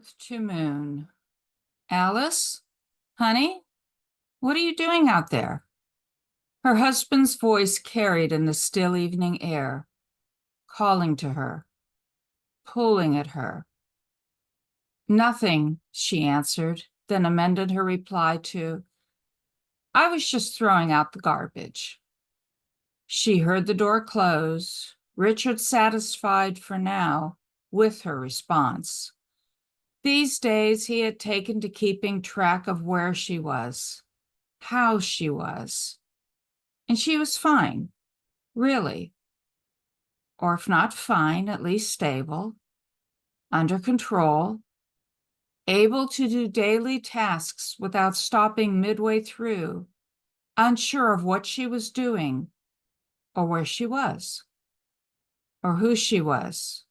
Earth to Moon. Alice? Honey? What are you doing out there? Her husband's voice carried in the still evening air, calling to her, pulling at her. Nothing, she answered, then amended her reply to, I was just throwing out the garbage. She heard the door close, Richard satisfied for now with her response. These days he had taken to keeping track of where she was, how she was, and she was fine, really. Or if not fine, at least stable, under control, able to do daily tasks without stopping midway through, unsure of what she was doing, or where she was, or who she was,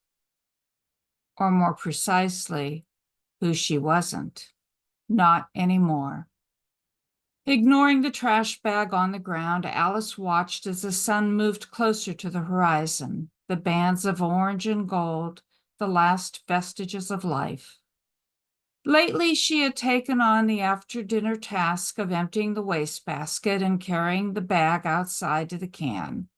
or more precisely, who she wasn't, not anymore. Ignoring the trash bag on the ground, Alice watched as the sun moved closer to the horizon, the bands of orange and gold, the last vestiges of life. Lately, she had taken on the after-dinner task of emptying the wastebasket and carrying the bag outside to the can.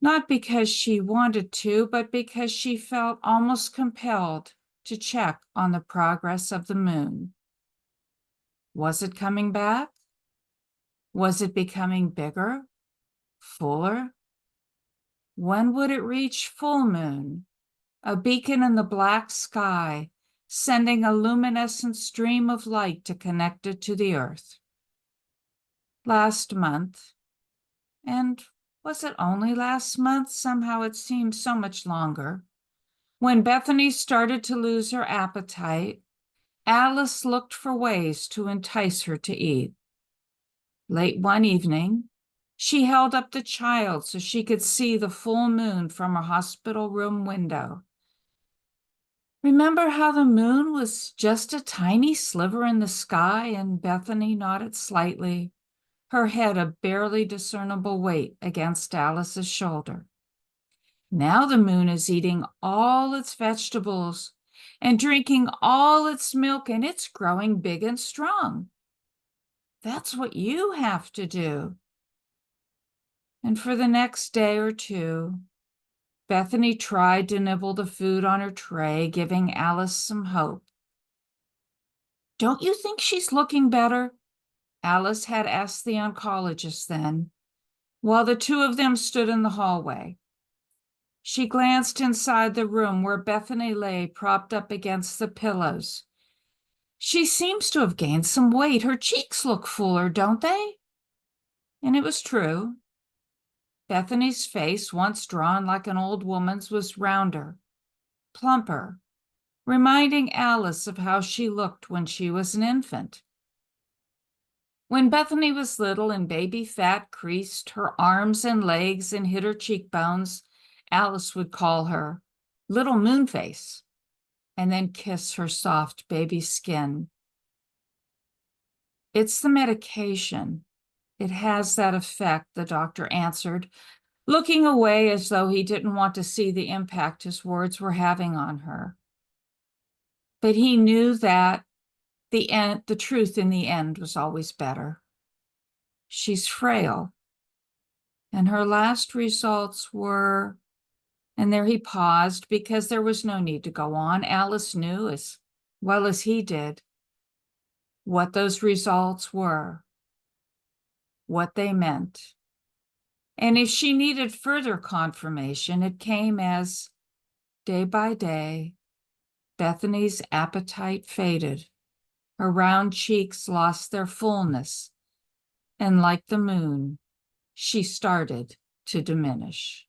Not because she wanted to, but because she felt almost compelled to check on the progress of the moon. Was it coming back? Was it becoming bigger, fuller? When would it reach full moon, a beacon in the black sky, sending a luminescent stream of light to connect it to the earth? Last month, and was it only last month? Somehow it seemed so much longer. When Bethany started to lose her appetite, Alice looked for ways to entice her to eat. Late one evening, she held up the child so she could see the full moon from her hospital room window. Remember how the moon was just a tiny sliver in the sky? And Bethany nodded slightly, her head a barely discernible weight against Alice's shoulder. Now the moon is eating all its vegetables and drinking all its milk, and it's growing big and strong. That's what you have to do. And for the next day or two, Bethany tried to nibble the food on her tray, giving Alice some hope. Don't you think she's looking better? Alice had asked the oncologist then, while the two of them stood in the hallway. She glanced inside the room where Bethany lay propped up against the pillows. She seems to have gained some weight. Her cheeks look fuller, don't they? And it was true. Bethany's face, once drawn like an old woman's, was rounder, plumper, reminding Alice of how she looked when she was an infant. When Bethany was little and baby fat creased her arms and legs and hid her cheekbones, Alice would call her Little Moonface and then kiss her soft baby skin. It's the medication. It has that effect, the doctor answered, looking away as though he didn't want to see the impact his words were having on her. But he knew that the truth in the end was always better. She's frail. And her last results were, and there he paused because there was no need to go on. Alice knew as well as he did what those results were, what they meant. And if she needed further confirmation, it came as, day by day, Bethany's appetite faded. Her round cheeks lost their fullness, and like the moon, she started to diminish.